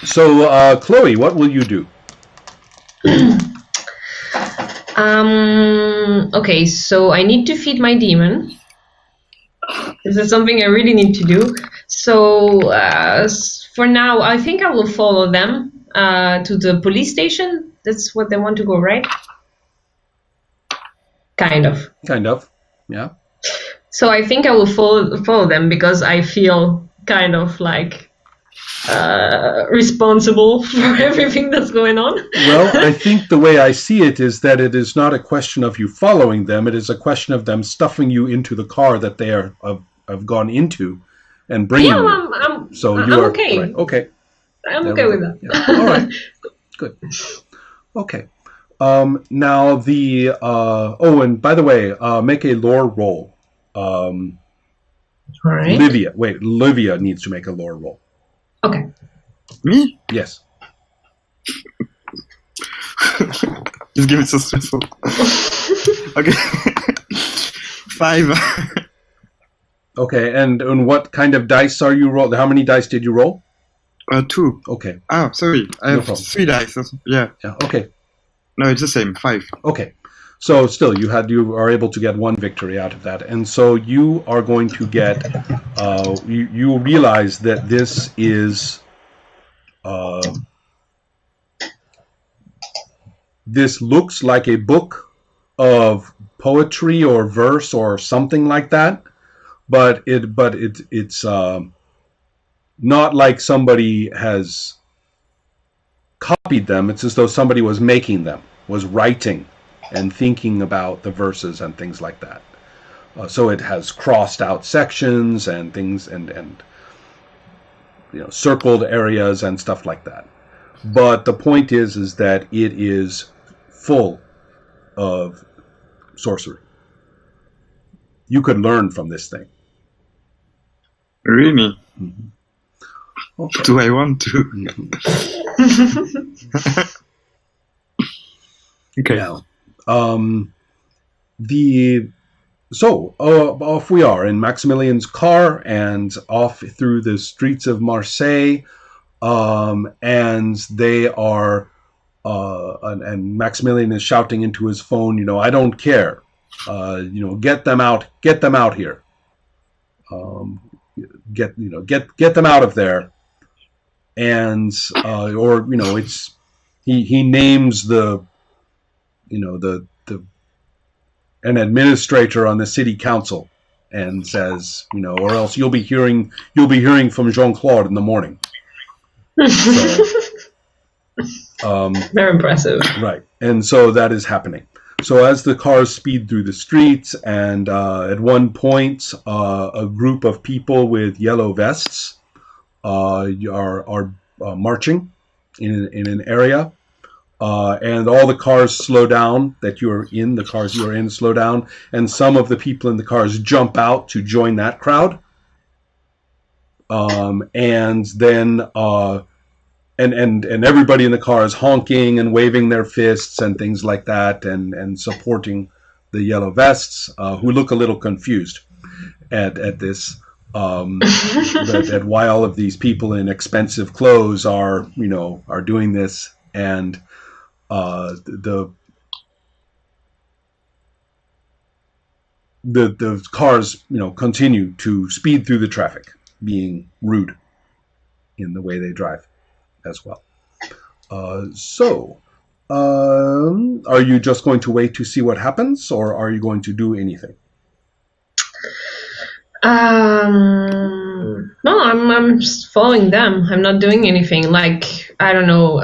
So, Chloe, what will you do? Okay, so I need to feed my demon. This is something I really need to do. So for now, I think I will follow them to the police station. That's what they want to go, right? Kind of. Kind of, yeah. So I think I will follow them because I feel kind of like responsible for everything that's going on. Well, I think the way I see it is that it is not a question of you following them. It is a question of them stuffing you into the car that they have gone into and bringing you. I'm okay. Right, okay. I'm okay with that. Yeah. All right. Good. Okay. Now the and by the way, make a lore roll. All right. Livia needs to make a lore roll. Okay. Me? Yes. Just give it so stressful. Okay. 5. Okay, and what kind of dice are you roll? How many dice did you roll? 2. Okay. Oh, sorry. I have 3 dice. Yeah. Yeah. Okay. No, it's the same. 5. Okay. So still, you are able to get 1 victory out of that, and so you are going to get. You realize that this is. This looks like a book of poetry or verse or something like that, but it's not like somebody has copied them. It's as though somebody was making them, was writing and thinking about the verses and things like that. So it has crossed out sections and things and circled areas and stuff like that. But the point is that it is full of sorcery. You could learn from this thing. Really? Mm-hmm. Okay. Do I want to? Mm-hmm. Okay. Now, off we are in Maximilian's car and off through the streets of Marseille, and they are, and Maximilian is shouting into his phone, I don't care, get them out here, get them out of there, and it's he names an administrator on the city council and says, or else you'll be hearing from Jean-Claude in the morning. So, very impressive. Right. And so that is happening. So as the cars speed through the streets, and at one point, a group of people with yellow vests are marching in an area. And all the cars slow down the cars you are in slow down, and some of the people in the cars jump out to join that crowd. And then and everybody in the car is honking and waving their fists and things like that, and supporting the yellow vests, who look a little confused at this. At why all of these people in expensive clothes are doing this, and the cars continue to speed through the traffic, being rude in the way they drive as well. Are you just going to wait to see what happens, or are you going to do anything? No, I'm just following them. I'm not doing anything. Like, I don't know.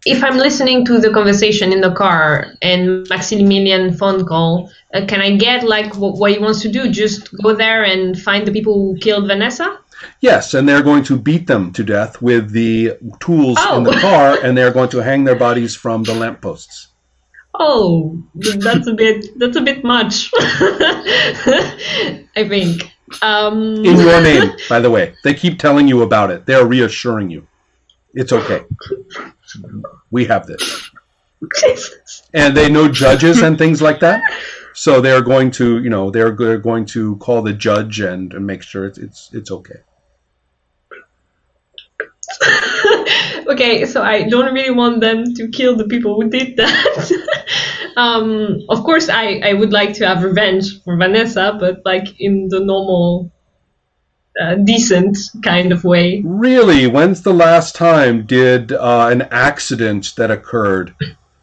If I'm listening to the conversation in the car and Maximilian phone call, can I get like what he wants to do? Just go there and find the people who killed Vanessa? Yes, and they're going to beat them to death with the tools in the car, and they're going to hang their bodies from the lampposts. Oh, that's a bit much. I think. In your name, by the way. They keep telling you about it. They're reassuring you. It's okay. We have this. And they know judges and things like that. So they're going to, they're going to call the judge and make sure it's okay. Okay, so I don't really want them to kill the people who did that. Of course, I would like to have revenge for Vanessa, but like in the normal, decent kind of way. Really? When's the last time did an accident that occurred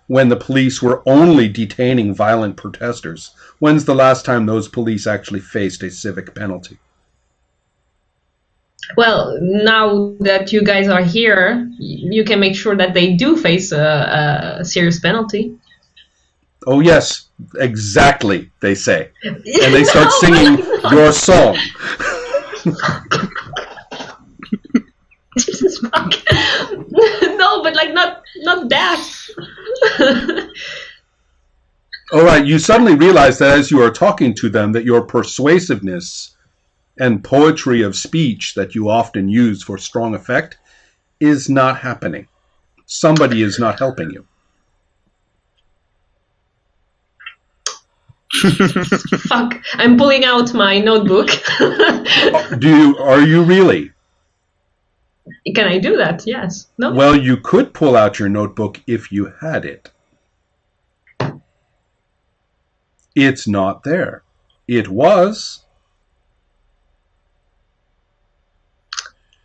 when the police were only detaining violent protesters? When's the last time those police actually faced a civic penalty? Well, now that you guys are here, you can make sure that they do face a serious penalty. Oh, yes, exactly, they say. And they start singing your song. Jesus fuck. No, but like not death. All right, you suddenly realize that as you are talking to them, that your persuasiveness and poetry of speech that you often use for strong effect is not happening. Somebody is not helping you. Fuck, I'm pulling out my notebook. Are you really? Can I do that? Yes. No? Well, you could pull out your notebook if you had it. It's not there. It was.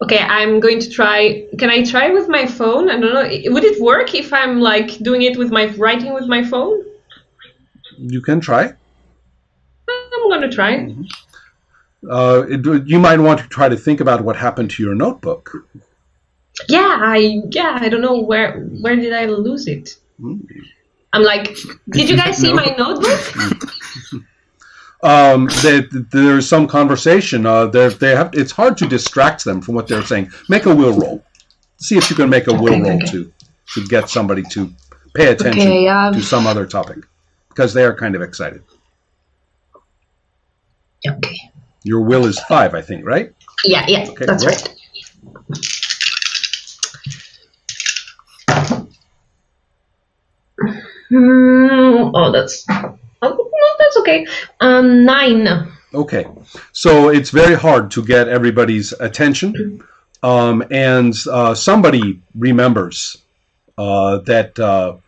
Okay, I'm going to try. Can I try with my phone? I don't know. Would it work if I'm like doing it with writing with my phone? You can try. I'm going to try. Mm-hmm. You might want to try to think about what happened to your notebook. Yeah, I don't know where did I lose it. Mm. I'm like, did you guys see my notebook? There's some conversation. It's hard to distract them from what they're saying. Make a will roll. See if you can make a will roll to get somebody to pay attention to some other topic, because they are kind of excited. Okay. Your will is 5, I think, right? Yeah, okay, that's roll. right. That's okay. 9. Okay, so it's very hard to get everybody's attention, and somebody remembers that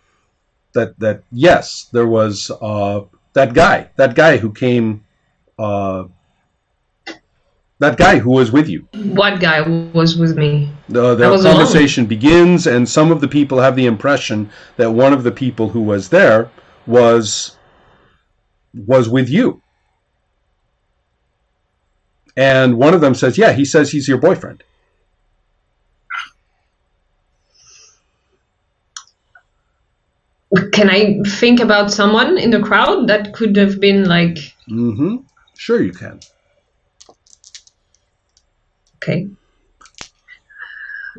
yes, there was that guy who came, that guy who was with you. What guy was with me? The conversation begins, and some of the people have the impression that one of the people who was there was with you. And one of them says, yeah, he says he's your boyfriend. Can I think about someone in the crowd that could have been like... Mm-hmm. Sure you can. Okay.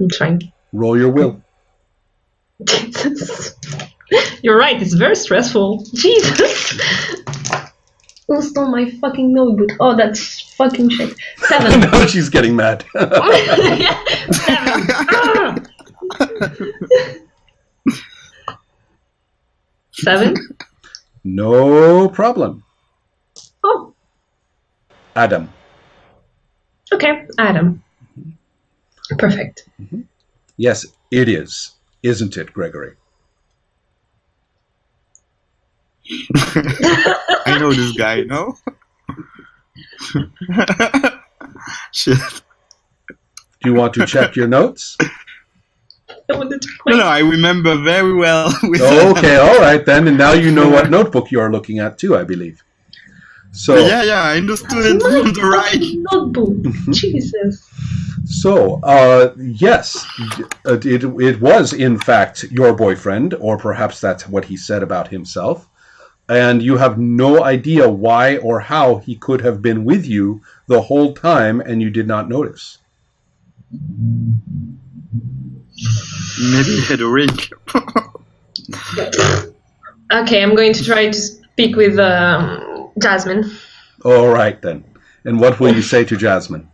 I'm trying. Roll your will. Jesus. You're right, it's very stressful. Jesus. Who stole my fucking notebook? Oh, that's fucking shit. 7. Now she's getting mad. 7. Ah! 7? No problem. Oh. Adam. Okay, Adam. Perfect. Mm-hmm. Yes, it is. Isn't it, Gregory? I know this guy, no? Shit. Do you want to check your notes? No, I remember very well. Okay, all right then. And now you know what notebook you are looking at too, I believe. So yeah, I understood it from the right. Notebook. Jesus. So, yes, it was in fact your boyfriend, or perhaps that's what he said about himself. And you have no idea why or how he could have been with you the whole time and you did not notice. Maybe he had a ring. Okay, I'm going to try to speak with Jasmine. All right then. And what will you say to Jasmine?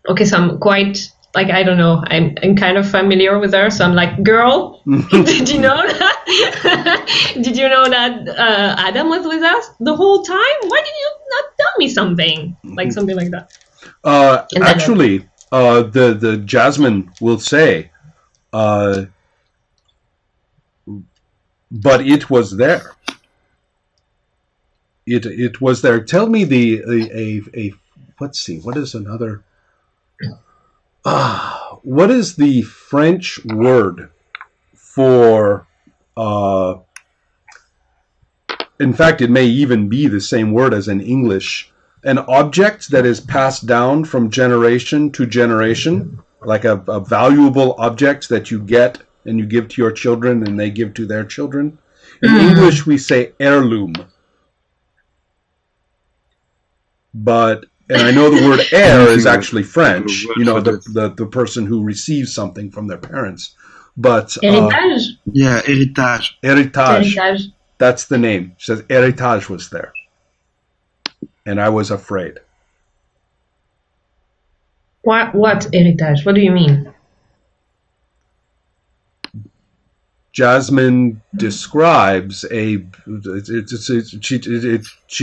Okay, so I'm quite, like, I don't know, I'm kind of familiar with her, so I'm like, girl, did you know that? Did you know that Adam was with us the whole time? Why did you not tell me something? Like something like that. Actually, the Jasmine will say, but it was there. It was there. Tell me let's see, what is another? What is the French word for? In fact, it may even be the same word as in English. An object that is passed down from generation to generation, like a valuable object that you get and you give to your children and they give to their children. In English, we say heirloom. And I know the word heir is actually French, the person who receives something from their parents. But Héritage? Yeah, héritage. Héritage. That's the name. She says héritage was there. And I was afraid. What héritage? What do you mean? Jasmine describes she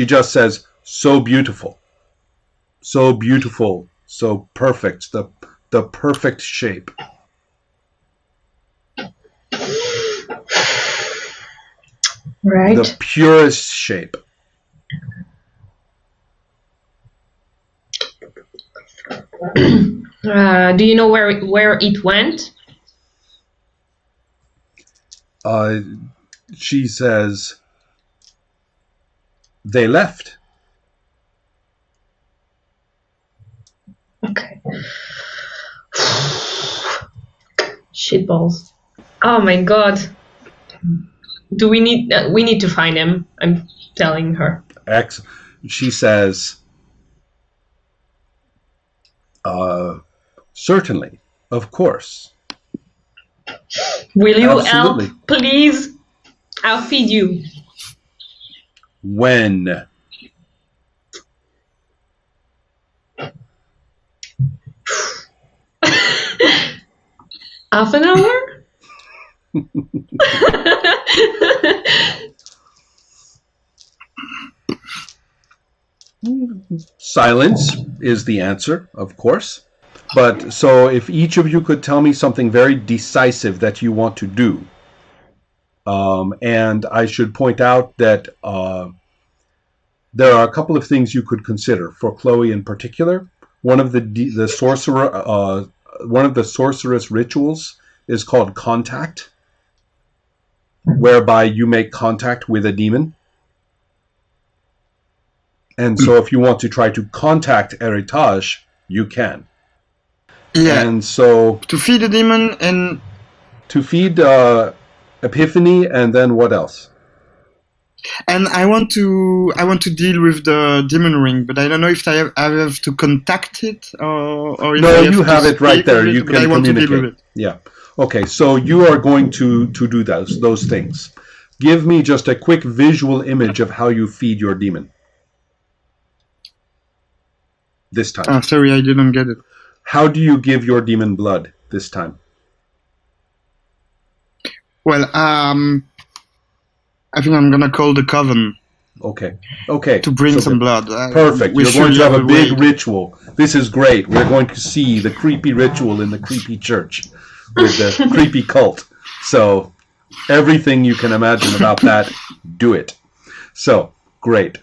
just says, so beautiful, so perfect, the perfect shape. Right. The purest shape. Do you know where it went? She says, they left. Okay. Shitballs. Oh my god. We need to find him. I'm telling her. She says, certainly, of course. Will you Absolutely. help, please? I'll feed you. When? Half an hour? Silence is the answer, of course. But so if each of you could tell me something very decisive that you want to do. And I should point out that there are a couple of things you could consider for Chloe in particular. One of the sorceress rituals is called contact, whereby you make contact with a demon. And so if you want to try to contact Héritage, you can. Yeah. And so to feed a demon and to feed Epiphany, and then what else? And I want to deal with the demon ring, but I don't know if I have to contact it or if no, I you have it right there. You can communicate. To deal with it. Yeah. Okay. So you are going to do those things. Give me just a quick visual image of how you feed your demon. This time. Sorry, I didn't get it. How do you give your demon blood this time? Well, I think I'm gonna call the coven. Okay. To bring some blood. Perfect. You're going to have a big ritual. This is great. We're going to see the creepy ritual in the creepy church with the creepy cult. So everything you can imagine about that, do it. So great.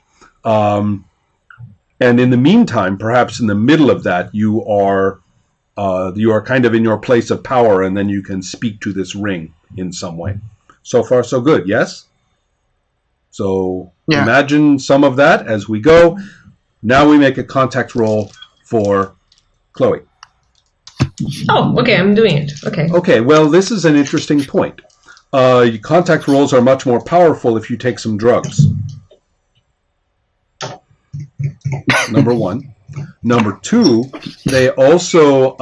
And in the meantime, perhaps in the middle of that, you are kind of in your place of power, and then you can speak to this ring in some way. So far, so good. Yes. So Imagine some of that as we go. Now we make a contact roll for Chloe. Oh, okay. I'm doing it. Okay. Okay. Well, this is an interesting point. Contact rolls are much more powerful if you take some drugs. Number one. Number two, they also,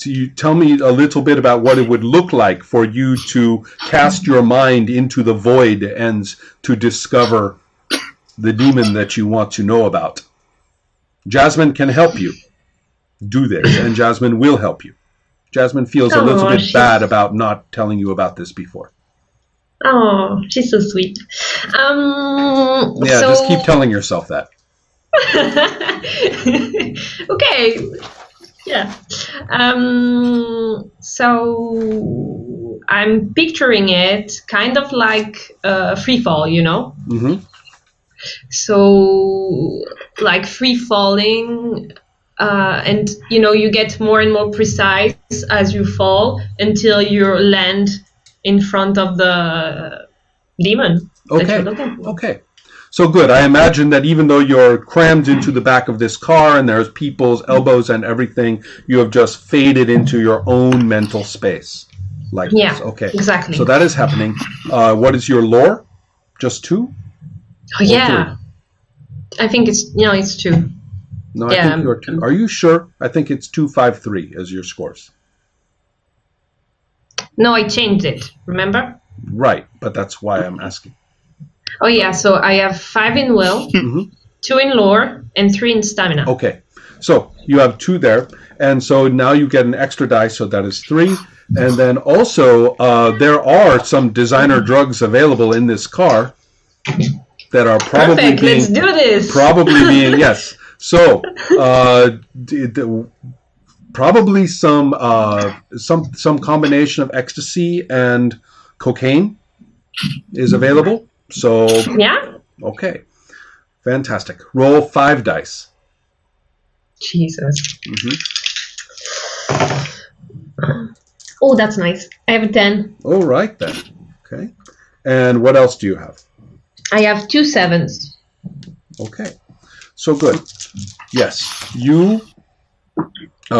you tell me a little bit about what it would look like for you to cast your mind into the void and to discover the demon that you want to know about. Jasmine can help you do this, and Jasmine will help you. Jasmine feels a little bit bad about not telling you about this before. Oh, she's so sweet. Just keep telling yourself that. Okay. Yeah. So I'm picturing it kind of like free fall, you know? Mm-hmm. So like free falling, and you get more and more precise as you fall until you land in front of the demon that you're looking for. Okay. So good. I imagine that even though you're crammed into the back of this car and there's people's elbows and everything, you have just faded into your own mental space. Like this. Okay. Exactly. So that is happening. What is your lore? Just 2? Oh, yeah. 3? I think it's 2. No, I think you're 2. Are you sure? I think it's 253 as your scores. No, I changed it. Remember? Right, but that's why I'm asking. Oh yeah, so I have 5 in will, 2 in lore, and 3 in stamina. Okay, so you have 2 there, and so now you get an extra dice, so that is 3. And then also, there are some designer drugs available in this car that are probably Perfect. Let's do this. Probably being yes. So probably some combination of ecstasy and cocaine is available. So yeah. Okay, fantastic. Roll 5 dice. Jesus. Oh, that's nice. I have a 10. All right then. Okay. And what else do you have? I have 2 7s. Okay. So good. Yes, you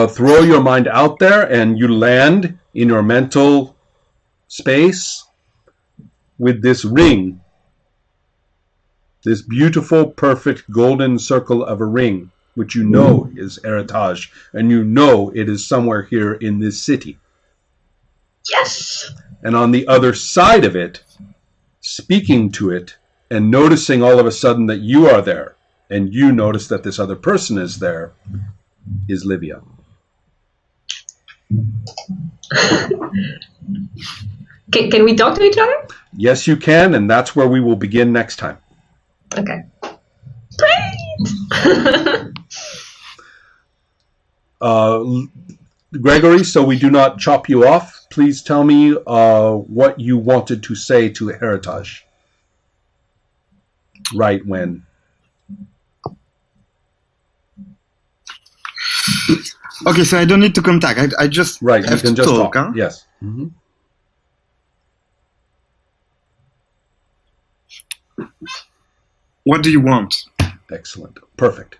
throw your mind out there and you land in your mental space with this ring. This beautiful, perfect golden circle of a ring, which you know is Heritage, and you know it is somewhere here in this city. Yes! And on the other side of it, speaking to it, and noticing all of a sudden that you are there, and you notice that this other person is there, is Livia. Can we talk to each other? Yes, you can, and that's where we will begin next time. Okay. Great! Gregory, so we do not chop you off, please tell me what you wanted to say to Heritage. Right when. Okay, so I don't need to contact. I just right. Have you can to just talk. Huh? Yes. Mm-hmm. What do you want? Excellent. Perfect.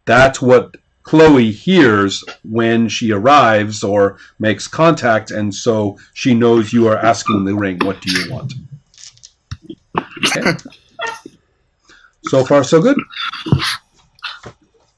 That's what Chloe hears when she arrives or makes contact, and so she knows you are asking the ring, what do you want? Okay. So far, so good.